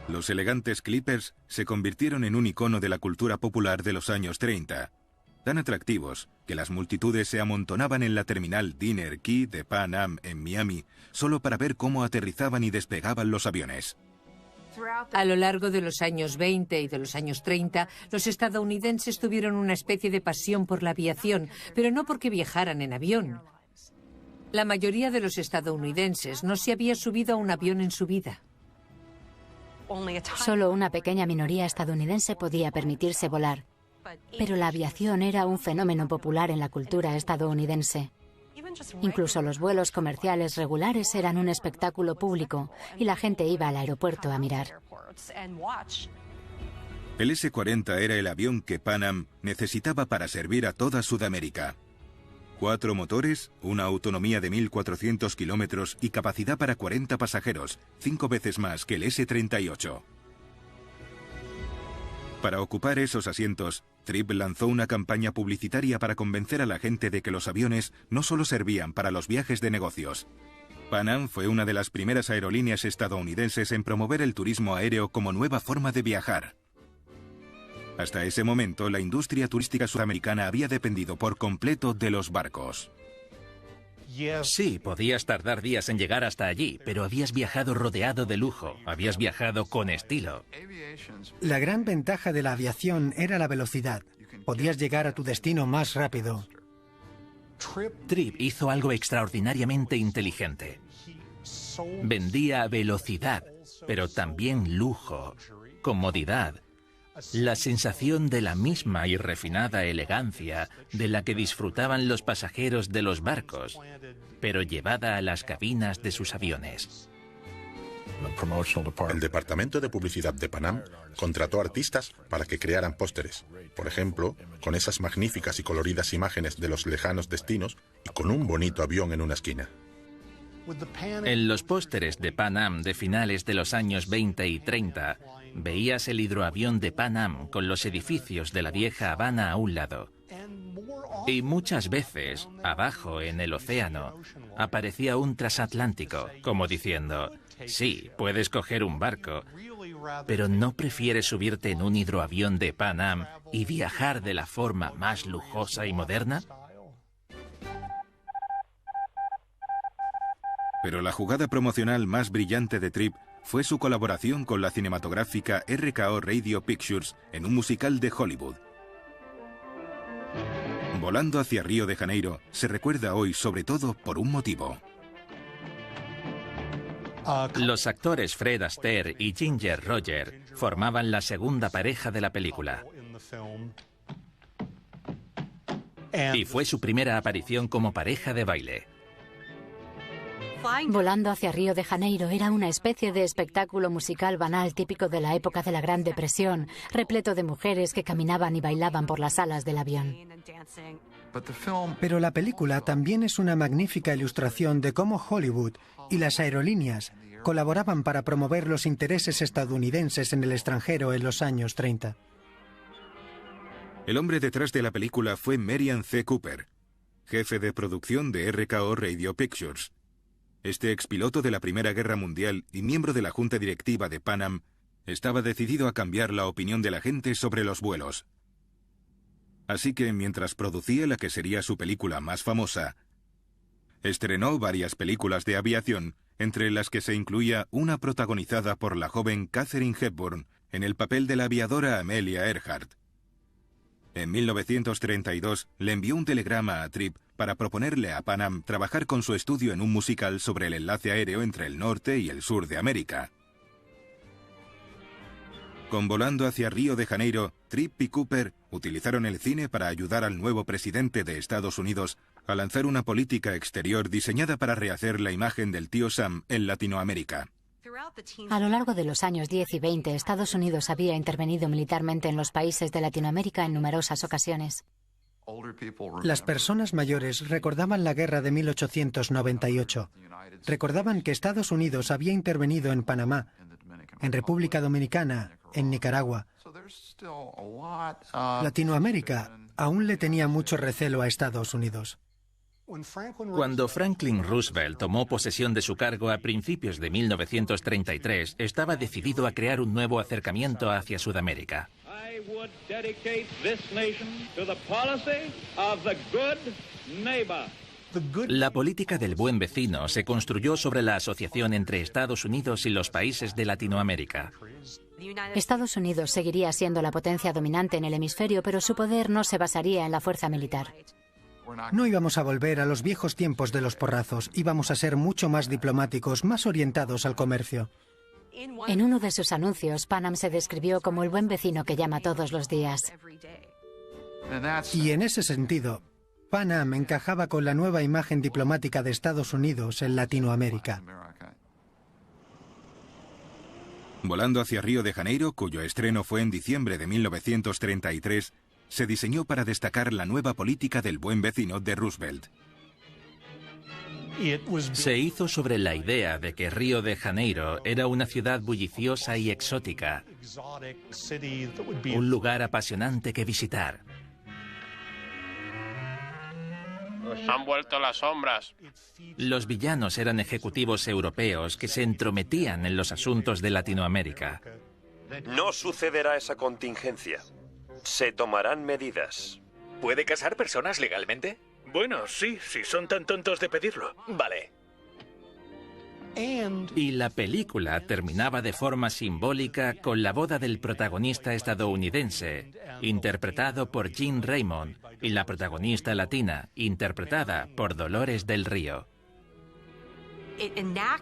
Los elegantes Clippers se convirtieron en un icono de la cultura popular de los años 30, tan atractivos que las multitudes se amontonaban en la terminal Dinner Key de Pan Am en Miami solo para ver cómo aterrizaban y despegaban los aviones. A lo largo de los años 20 y de los años 30, los estadounidenses tuvieron una especie de pasión por la aviación, pero no porque viajaran en avión. La mayoría de los estadounidenses no se había subido a un avión en su vida. Solo una pequeña minoría estadounidense podía permitirse volar, pero la aviación era un fenómeno popular en la cultura estadounidense. Incluso los vuelos comerciales regulares eran un espectáculo público y la gente iba al aeropuerto a mirar. El S-40 era el avión que Pan Am necesitaba para servir a toda Sudamérica. 4 motores, una autonomía de 1.400 kilómetros y capacidad para 40 pasajeros, 5 veces más que el S-38. Para ocupar esos asientos, Tripp lanzó una campaña publicitaria para convencer a la gente de que los aviones no solo servían para los viajes de negocios. Pan Am fue una de las primeras aerolíneas estadounidenses en promover el turismo aéreo como nueva forma de viajar. Hasta ese momento, la industria turística sudamericana había dependido por completo de los barcos. Sí, podías tardar días en llegar hasta allí, pero habías viajado rodeado de lujo, habías viajado con estilo. La gran ventaja de la aviación era la velocidad. Podías llegar a tu destino más rápido. Tripp hizo algo extraordinariamente inteligente. Vendía velocidad, pero también lujo, comodidad, la sensación de la misma y refinada elegancia de la que disfrutaban los pasajeros de los barcos, pero llevada a las cabinas de sus aviones. El departamento de publicidad de Pan Am contrató artistas para que crearan pósteres, por ejemplo, con esas magníficas y coloridas imágenes de los lejanos destinos y con un bonito avión en una esquina. En los pósteres de Pan Am de finales de los años 20 y 30, veías el hidroavión de Pan Am con los edificios de la vieja Habana a un lado. Y muchas veces, abajo en el océano, aparecía un transatlántico, como diciendo, Sí, puedes coger un barco, pero ¿no prefieres subirte en un hidroavión de Pan Am y viajar de la forma más lujosa y moderna? Pero la jugada promocional más brillante de Tripp fue su colaboración con la cinematográfica RKO Radio Pictures en un musical de Hollywood. Volando hacia Río de Janeiro se recuerda hoy sobre todo por un motivo. Los actores Fred Astaire y Ginger Roger formaban la segunda pareja de la película. Y fue su primera aparición como pareja de baile. Volando hacia Río de Janeiro era una especie de espectáculo musical banal típico de la época de la Gran Depresión, repleto de mujeres que caminaban y bailaban por las alas del avión. Pero la película también es una magnífica ilustración de cómo Hollywood y las aerolíneas colaboraban para promover los intereses estadounidenses en el extranjero en los años 30. El hombre detrás de la película fue Merian C. Cooper, jefe de producción de RKO Radio Pictures. Este expiloto de la Primera Guerra Mundial y miembro de la junta directiva de Pan Am estaba decidido a cambiar la opinión de la gente sobre los vuelos. Así que mientras producía la que sería su película más famosa, estrenó varias películas de aviación, entre las que se incluía una protagonizada por la joven Katharine Hepburn en el papel de la aviadora Amelia Earhart. En 1932 le envió un telegrama a Tripp para proponerle a Pan Am trabajar con su estudio en un musical sobre el enlace aéreo entre el norte y el sur de América. Con Volando hacia Río de Janeiro, Tripp y Cooper utilizaron el cine para ayudar al nuevo presidente de Estados Unidos a lanzar una política exterior diseñada para rehacer la imagen del tío Sam en Latinoamérica. A lo largo de los años 10 y 20, Estados Unidos había intervenido militarmente en los países de Latinoamérica en numerosas ocasiones. Las personas mayores recordaban la guerra de 1898. Recordaban que Estados Unidos había intervenido en Panamá, en República Dominicana, en Nicaragua. Latinoamérica aún le tenía mucho recelo a Estados Unidos. Cuando Franklin Roosevelt tomó posesión de su cargo a principios de 1933, estaba decidido a crear un nuevo acercamiento hacia Sudamérica. La política del buen vecino se construyó sobre la asociación entre Estados Unidos y los países de Latinoamérica. Estados Unidos seguiría siendo la potencia dominante en el hemisferio, pero su poder no se basaría en la fuerza militar. No íbamos a volver a los viejos tiempos de los porrazos, íbamos a ser mucho más diplomáticos, más orientados al comercio. En uno de sus anuncios, Pan Am se describió como el buen vecino que llama todos los días. Y en ese sentido, Pan Am encajaba con la nueva imagen diplomática de Estados Unidos en Latinoamérica. Volando hacia Río de Janeiro, cuyo estreno fue en diciembre de 1933, se diseñó para destacar la nueva política del buen vecino de Roosevelt. Se hizo sobre la idea de que Río de Janeiro era una ciudad bulliciosa y exótica, un lugar apasionante que visitar. Han vuelto las sombras. Los villanos eran ejecutivos europeos que se entrometían en los asuntos de Latinoamérica. No sucederá esa contingencia. Se tomarán medidas. ¿Puede casar personas legalmente? Bueno, sí, si son tan tontos de pedirlo. Vale. Y la película terminaba de forma simbólica con la boda del protagonista estadounidense, interpretado por Jean Raymond, y la protagonista latina, interpretada por Dolores del Río.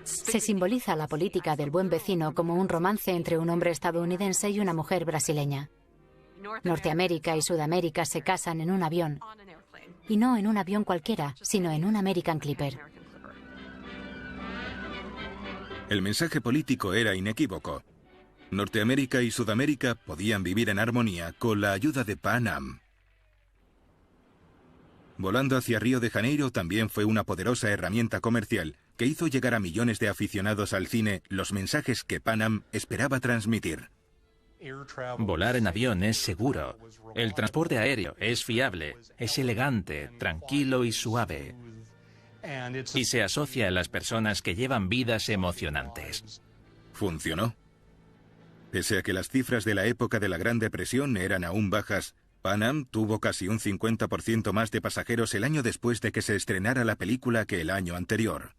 Se simboliza la política del buen vecino como un romance entre un hombre estadounidense y una mujer brasileña. Norteamérica y Sudamérica se casan en un avión. Y no en un avión cualquiera, sino en un American Clipper. El mensaje político era inequívoco. Norteamérica y Sudamérica podían vivir en armonía con la ayuda de Pan Am. Volando hacia Río de Janeiro también fue una poderosa herramienta comercial que hizo llegar a millones de aficionados al cine los mensajes que Pan Am esperaba transmitir. Volar en avión es seguro. El transporte aéreo es fiable, es elegante, tranquilo y suave. y se asocia a las personas que llevan vidas emocionantes. Funcionó. Pese a que las cifras de la época de la Gran Depresión eran aún bajas, Pan Am tuvo casi un 50% más de pasajeros el año después de que se estrenara la película que el año anterior.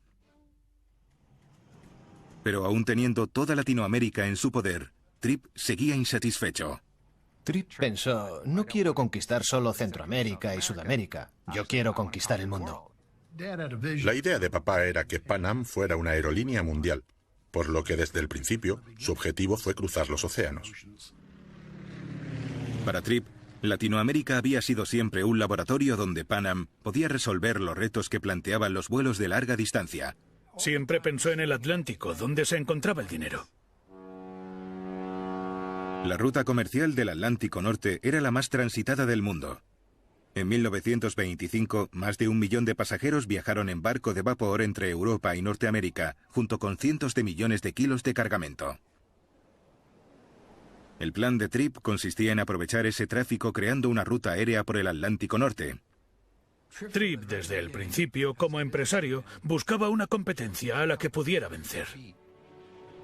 Pero aún teniendo toda Latinoamérica en su poder, Tripp seguía insatisfecho. Tripp pensó, no quiero conquistar solo Centroamérica y Sudamérica, yo quiero conquistar el mundo. La idea de papá era que Pan Am fuera una aerolínea mundial, por lo que desde el principio su objetivo fue cruzar los océanos. Para Tripp, Latinoamérica había sido siempre un laboratorio donde Pan Am podía resolver los retos que planteaban los vuelos de larga distancia. Siempre pensó en el Atlántico, donde se encontraba el dinero. La ruta comercial del Atlántico Norte era la más transitada del mundo. En 1925, más de 1 millón de pasajeros viajaron en barco de vapor entre Europa y Norteamérica, junto con cientos de millones de kilos de cargamento. El plan de Tripp consistía en aprovechar ese tráfico creando una ruta aérea por el Atlántico Norte. Tripp, desde el principio, como empresario, buscaba una competencia a la que pudiera vencer.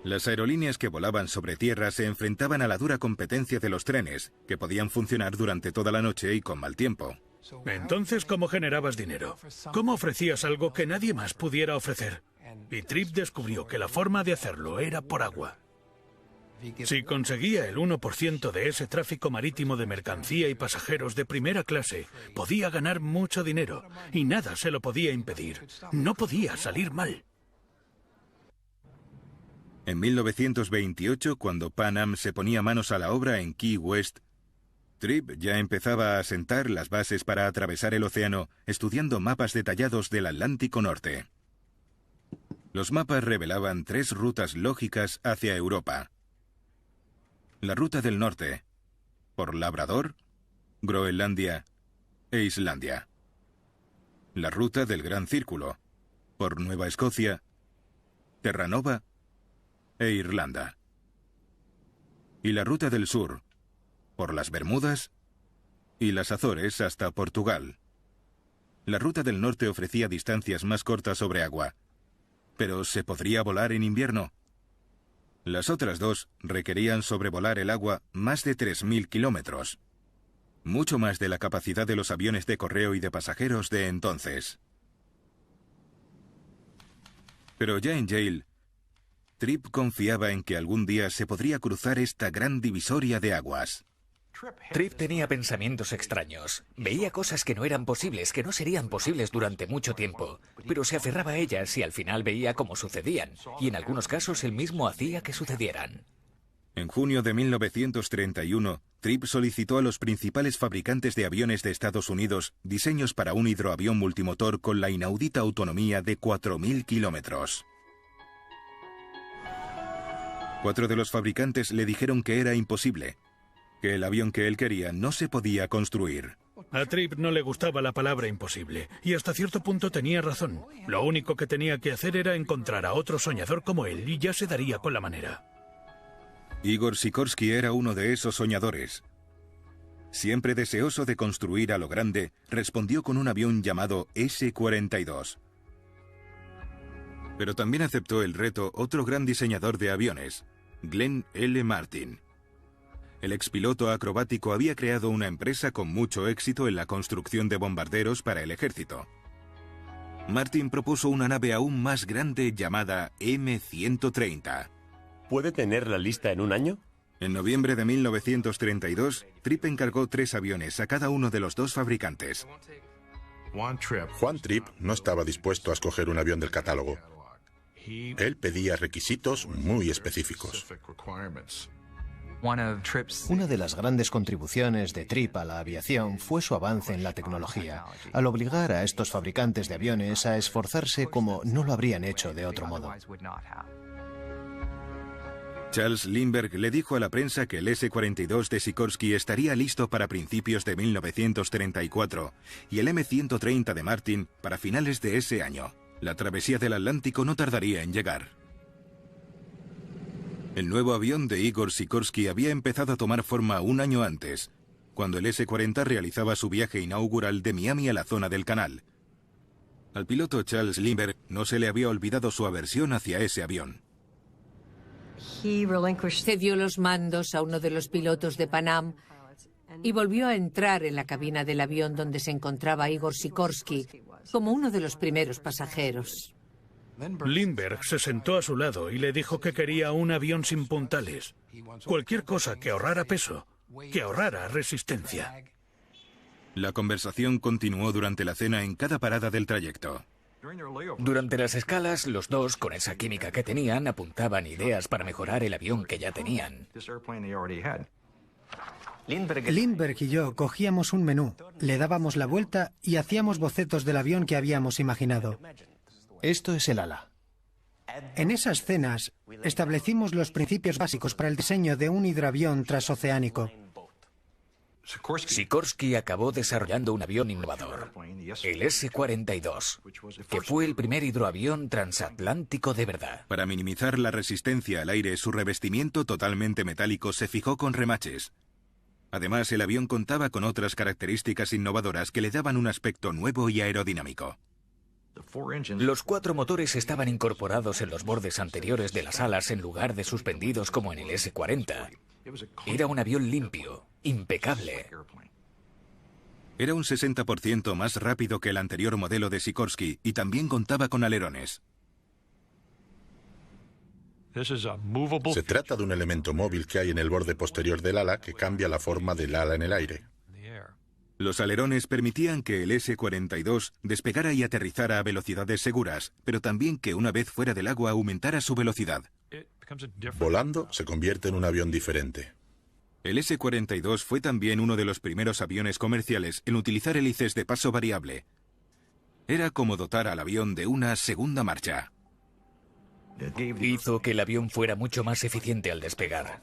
Las aerolíneas que volaban sobre tierra se enfrentaban a la dura competencia de los trenes, que podían funcionar durante toda la noche y con mal tiempo. Entonces, ¿cómo generabas dinero? ¿Cómo ofrecías algo que nadie más pudiera ofrecer? Y Tripp descubrió que la forma de hacerlo era por agua. Si conseguía el 1% de ese tráfico marítimo de mercancía y pasajeros de primera clase, podía ganar mucho dinero, y nada se lo podía impedir. No podía salir mal. En 1928, cuando Pan Am se ponía manos a la obra en Key West, Tripp ya empezaba a asentar las bases para atravesar el océano, estudiando mapas detallados del Atlántico Norte. Los mapas revelaban 3 rutas lógicas hacia Europa. La ruta del norte, por Labrador, Groenlandia e Islandia. La ruta del Gran Círculo, por Nueva Escocia, Terranova e Irlanda. Y la ruta del sur, por las Bermudas y las Azores hasta Portugal. La ruta del norte ofrecía distancias más cortas sobre agua, pero ¿se podría volar en invierno? Las otras 2 requerían sobrevolar el agua más de 3.000 kilómetros, mucho más de la capacidad de los aviones de correo y de pasajeros de entonces. Pero ya en Yale, Tripp confiaba en que algún día se podría cruzar esta gran divisoria de aguas. Tripp tenía pensamientos extraños. Veía cosas que no eran posibles, que no serían posibles durante mucho tiempo. Pero se aferraba a ellas y al final veía cómo sucedían. Y en algunos casos él mismo hacía que sucedieran. En junio de 1931, Tripp solicitó a los principales fabricantes de aviones de Estados Unidos diseños para un hidroavión multimotor con la inaudita autonomía de 4.000 kilómetros. 4 de los fabricantes le dijeron que era imposible, que el avión que él quería no se podía construir. A Tripp no le gustaba la palabra imposible, y hasta cierto punto tenía razón. Lo único que tenía que hacer era encontrar a otro soñador como él, y ya se daría con la manera. Igor Sikorsky era uno de esos soñadores. Siempre deseoso de construir a lo grande, respondió con un avión llamado S-42. Pero también aceptó el reto otro gran diseñador de aviones, Glenn L. Martin. El expiloto acrobático había creado una empresa con mucho éxito en la construcción de bombarderos para el ejército. Martin propuso una nave aún más grande llamada M-130. ¿Puede tenerla lista en un año? En noviembre de 1932, Tripp encargó 3 aviones a cada uno de los 2 fabricantes. Juan Tripp no estaba dispuesto a escoger un avión del catálogo. Él pedía requisitos muy específicos. Una de las grandes contribuciones de Tripp a la aviación fue su avance en la tecnología, al obligar a estos fabricantes de aviones a esforzarse como no lo habrían hecho de otro modo. Charles Lindbergh le dijo a la prensa que el S-42 de Sikorsky estaría listo para principios de 1934 y el M-130 de Martin para finales de ese año. La travesía del Atlántico no tardaría en llegar. El nuevo avión de Igor Sikorsky había empezado a tomar forma un año antes, cuando el S-40 realizaba su viaje inaugural de Miami a la zona del Canal. Al piloto Charles Lindbergh no se le había olvidado su aversión hacia ese avión. Cedió los mandos a uno de los pilotos de Pan Am y volvió a entrar en la cabina del avión donde se encontraba Igor Sikorsky como uno de los primeros pasajeros. Lindbergh se sentó a su lado y le dijo que quería un avión sin puntales. Cualquier cosa que ahorrara peso, que ahorrara resistencia. La conversación continuó durante la cena en cada parada del trayecto. Durante las escalas, los dos, con esa química que tenían, apuntaban ideas para mejorar el avión que ya tenían. Lindbergh y yo cogíamos un menú, le dábamos la vuelta y hacíamos bocetos del avión que habíamos imaginado. Esto es el ala. En esas cenas establecimos los principios básicos para el diseño de un hidroavión transoceánico. Sikorsky acabó desarrollando un avión innovador, el S-42, que fue el primer hidroavión transatlántico de verdad. Para minimizar la resistencia al aire, su revestimiento totalmente metálico se fijó con remaches. Además, el avión contaba con otras características innovadoras que le daban un aspecto nuevo y aerodinámico. Los 4 motores estaban incorporados en los bordes anteriores de las alas en lugar de suspendidos como en el S-40. Era un avión limpio, impecable. Era un 60% más rápido que el anterior modelo de Sikorsky y también contaba con alerones. Se trata de un elemento móvil que hay en el borde posterior del ala que cambia la forma del ala en el aire. Los alerones permitían que el S-42 despegara y aterrizara a velocidades seguras, pero también que una vez fuera del agua aumentara su velocidad. Volando se convierte en un avión diferente. El S-42 fue también uno de los primeros aviones comerciales en utilizar hélices de paso variable. Era como dotar al avión de una segunda marcha. Hizo que el avión fuera mucho más eficiente al despegar.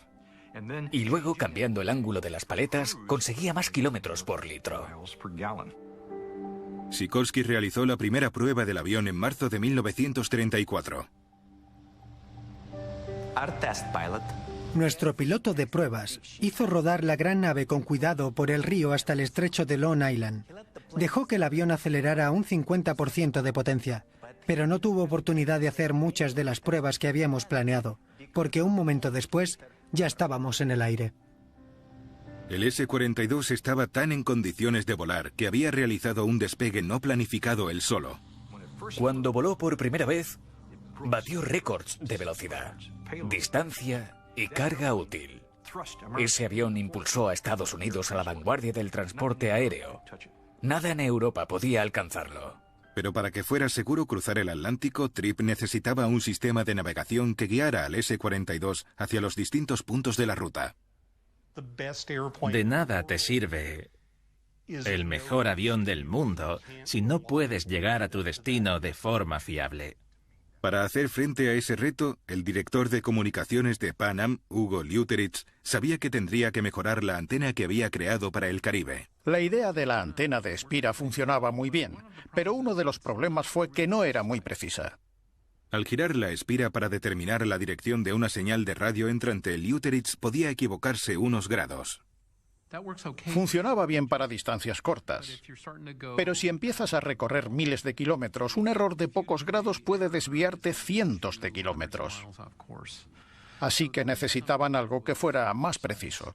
Y luego, cambiando el ángulo de las paletas, conseguía más kilómetros por litro. Sikorsky realizó la primera prueba del avión en marzo de 1934. Nuestro piloto de pruebas hizo rodar la gran nave con cuidado por el río hasta el estrecho de Long Island. Dejó que el avión acelerara a un 50% de potencia, pero no tuvo oportunidad de hacer muchas de las pruebas que habíamos planeado, porque un momento después ya estábamos en el aire. El S-42 estaba tan en condiciones de volar que había realizado un despegue no planificado él solo. Cuando voló por primera vez, batió récords de velocidad, distancia y carga útil. Ese avión impulsó a Estados Unidos a la vanguardia del transporte aéreo. Nada en Europa podía alcanzarlo. Pero para que fuera seguro cruzar el Atlántico, Tripp necesitaba un sistema de navegación que guiara al S-42 hacia los distintos puntos de la ruta. De nada te sirve el mejor avión del mundo si no puedes llegar a tu destino de forma fiable. Para hacer frente a ese reto, el director de comunicaciones de Pan Am, Hugo Leuteritz, sabía que tendría que mejorar la antena que había creado para el Caribe. La idea de la antena de espira funcionaba muy bien, pero uno de los problemas fue que no era muy precisa. Al girar la espira para determinar la dirección de una señal de radio entrante, Leuteritz podía equivocarse unos grados. Funcionaba bien para distancias cortas, pero si empiezas a recorrer miles de kilómetros, un error de pocos grados puede desviarte cientos de kilómetros. Así que necesitaban algo que fuera más preciso.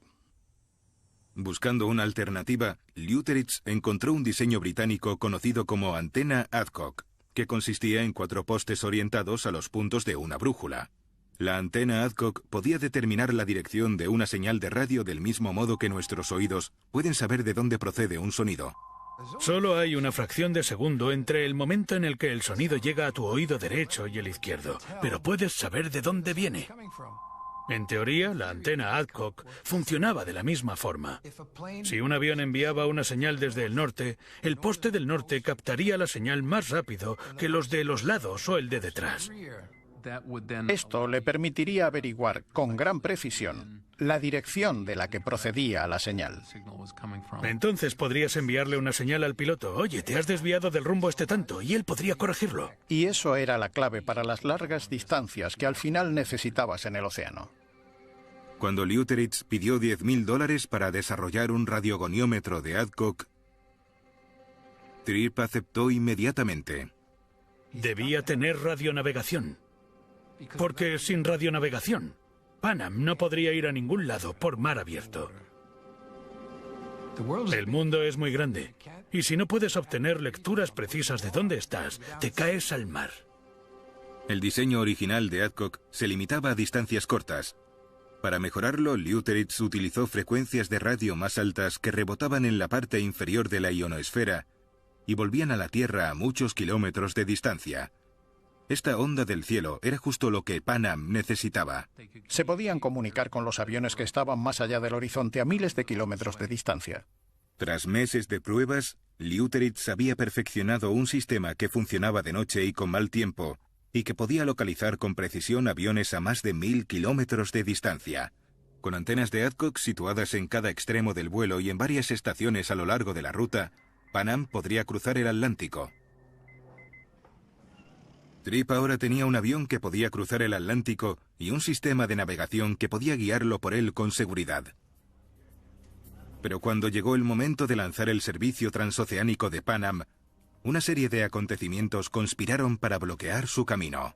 Buscando una alternativa, Leuteritz encontró un diseño británico conocido como antena Adcock, que consistía en 4 postes orientados a los puntos de una brújula. La antena Adcock podía determinar la dirección de una señal de radio del mismo modo que nuestros oídos pueden saber de dónde procede un sonido. Solo hay una fracción de segundo entre el momento en el que el sonido llega a tu oído derecho y el izquierdo, pero puedes saber de dónde viene. En teoría, la antena Adcock funcionaba de la misma forma. Si un avión enviaba una señal desde el norte, el poste del norte captaría la señal más rápido que los de los lados o el de detrás. Esto le permitiría averiguar con gran precisión la dirección de la que procedía la señal. Entonces podrías enviarle una señal al piloto: oye, te has desviado del rumbo este tanto, y él podría corregirlo. Y eso era la clave para las largas distancias que al final necesitabas en el océano. Cuando Leuteritz pidió $10.000 para desarrollar un radiogoniómetro de Adcock, Tripp aceptó inmediatamente. Debía tener radionavegación. Porque sin radionavegación, Pan Am no podría ir a ningún lado por mar abierto. El mundo es muy grande, y si no puedes obtener lecturas precisas de dónde estás, te caes al mar. El diseño original de Adcock se limitaba a distancias cortas. Para mejorarlo, Leuteritz utilizó frecuencias de radio más altas que rebotaban en la parte inferior de la ionosfera y volvían a la Tierra a muchos kilómetros de distancia. Esta onda del cielo era justo lo que Pan Am necesitaba. Se podían comunicar con los aviones que estaban más allá del horizonte a miles de kilómetros de distancia. Tras meses de pruebas, Leuteritz había perfeccionado un sistema que funcionaba de noche y con mal tiempo, y que podía localizar con precisión aviones a más de 1000 kilómetros de distancia. Con antenas de Adcock situadas en cada extremo del vuelo y en varias estaciones a lo largo de la ruta, Pan Am podría cruzar el Atlántico. Tripp ahora tenía un avión que podía cruzar el Atlántico y un sistema de navegación que podía guiarlo por él con seguridad. Pero cuando llegó el momento de lanzar el servicio transoceánico de Pan Am, una serie de acontecimientos conspiraron para bloquear su camino.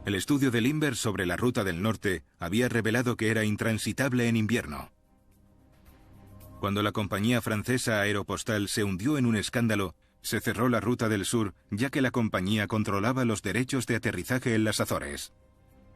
El estudio de Lindbergh sobre la ruta del norte había revelado que era intransitable en invierno. Cuando la compañía francesa Aeropostal se hundió en un escándalo, se cerró la ruta del sur, ya que la compañía controlaba los derechos de aterrizaje en las Azores.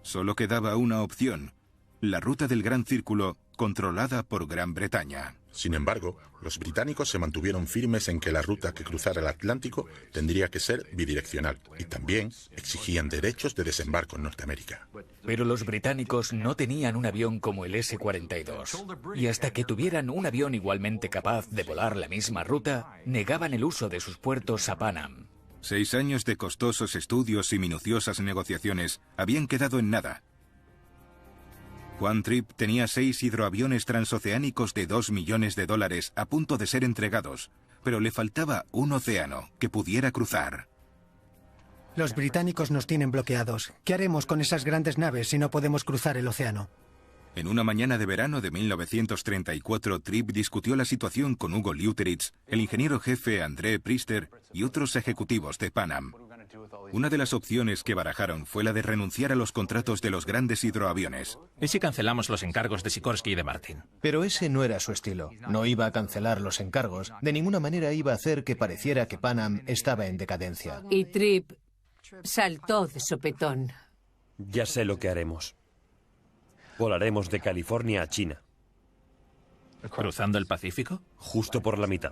Solo quedaba una opción: la ruta del Gran Círculo, controlada por Gran Bretaña. Sin embargo, los británicos se mantuvieron firmes en que la ruta que cruzara el Atlántico tendría que ser bidireccional, y también exigían derechos de desembarco en Norteamérica. Pero los británicos no tenían un avión como el S-42, y hasta que tuvieran un avión igualmente capaz de volar la misma ruta, negaban el uso de sus puertos a Pan Am. 6 años de costosos estudios y minuciosas negociaciones habían quedado en nada. Juan Tripp tenía 6 hidroaviones transoceánicos de $2 millones a punto de ser entregados, pero le faltaba un océano que pudiera cruzar. Los británicos nos tienen bloqueados. ¿Qué haremos con esas grandes naves si no podemos cruzar el océano? En una mañana de verano de 1934, Tripp discutió la situación con Hugo Leuteritz, el ingeniero jefe André Priester y otros ejecutivos de Pan Am. Una de las opciones que barajaron fue la de renunciar a los contratos de los grandes hidroaviones. ¿Y si cancelamos los encargos de Sikorsky y de Martin? Pero ese no era su estilo. No iba a cancelar los encargos. De ninguna manera iba a hacer que pareciera que Pan Am estaba en decadencia. Y Tripp saltó de sopetón. Ya sé lo que haremos. Volaremos de California a China. ¿Cruzando el Pacífico? Justo por la mitad.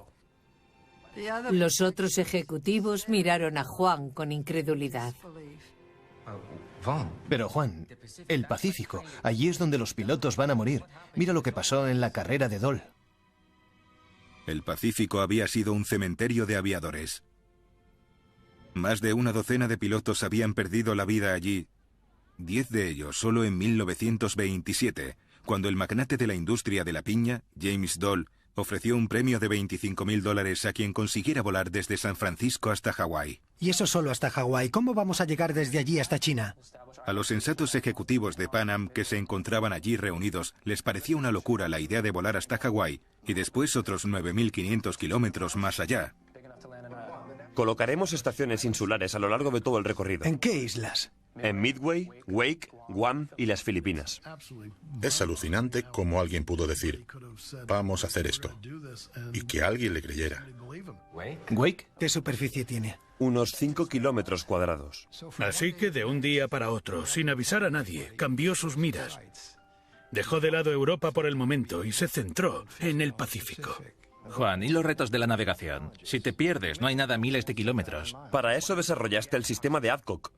Los otros ejecutivos miraron a Juan con incredulidad. Pero Juan, el Pacífico, allí es donde los pilotos van a morir. Mira lo que pasó en la carrera de Dole. El Pacífico había sido un cementerio de aviadores. Más de una docena de pilotos habían perdido la vida allí, 10 de ellos solo en 1927, cuando el magnate de la industria de la piña, James Dole, ofreció un premio de $25.000 a quien consiguiera volar desde San Francisco hasta Hawái. Y eso solo hasta Hawái. ¿Cómo vamos a llegar desde allí hasta China? A los sensatos ejecutivos de Pan Am que se encontraban allí reunidos les parecía una locura la idea de volar hasta Hawái y después otros 9.500 kilómetros más allá. Colocaremos estaciones insulares a lo largo de todo el recorrido. ¿En qué islas? En Midway, Wake, Guam y las Filipinas. Es alucinante cómo alguien pudo decir: vamos a hacer esto, y que alguien le creyera. ¿Wake? ¿Qué superficie tiene? Unos 5 kilómetros cuadrados. Así que de un día para otro, sin avisar a nadie, cambió sus miras. Dejó de lado Europa por el momento y se centró en el Pacífico. Juan, ¿y los retos de la navegación? Si te pierdes, no hay nada a miles de kilómetros. Para eso desarrollaste el sistema de Adcock.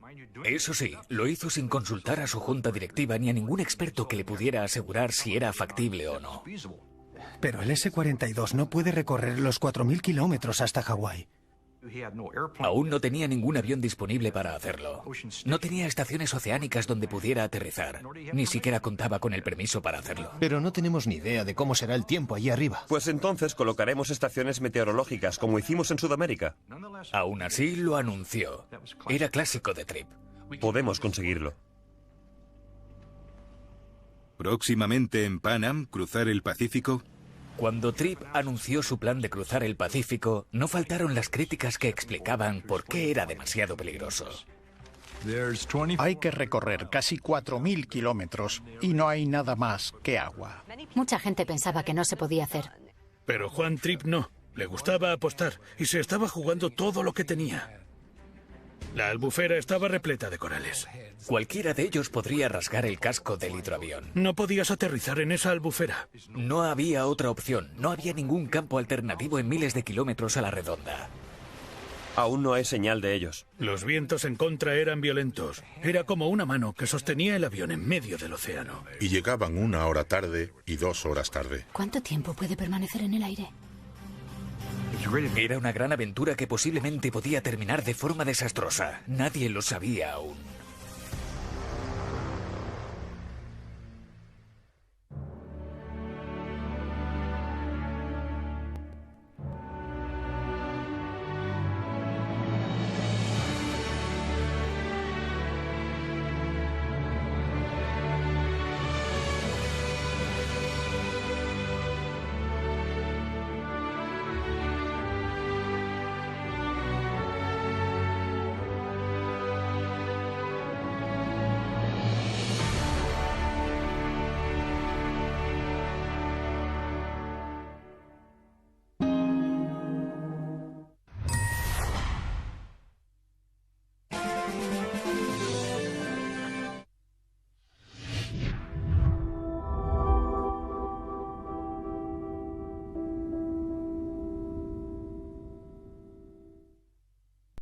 Eso sí, lo hizo sin consultar a su junta directiva ni a ningún experto que le pudiera asegurar si era factible o no. Pero el S-42 no puede recorrer los 4.000 kilómetros hasta Hawái. Aún no tenía ningún avión disponible para hacerlo. No tenía estaciones oceánicas donde pudiera aterrizar. Ni siquiera contaba con el permiso para hacerlo. Pero no tenemos ni idea de cómo será el tiempo allí arriba. Pues entonces colocaremos estaciones meteorológicas, como hicimos en Sudamérica. Aún así lo anunció. Era clásico de Tripp. Podemos conseguirlo. Próximamente en Pan Am, cruzar el Pacífico Cuando Tripp anunció su plan de cruzar el Pacífico, no faltaron las críticas que explicaban por qué era demasiado peligroso. Hay que recorrer casi 4.000 kilómetros y no hay nada más que agua. Mucha gente pensaba que no se podía hacer. Pero Juan Tripp no. Le gustaba apostar y se estaba jugando todo lo que tenía. La albufera estaba repleta de corales. Cualquiera de ellos podría rasgar el casco del hidroavión. No podías aterrizar en esa albufera. No había otra opción. No había ningún campo alternativo en miles de kilómetros a la redonda. Aún no hay señal de ellos. Los vientos en contra eran violentos. Era como una mano que sostenía el avión en medio del océano. Y llegaban 1 hora tarde y 2 horas tarde. ¿Cuánto tiempo puede permanecer en el aire? Era una gran aventura que posiblemente podía terminar de forma desastrosa. Nadie lo sabía aún.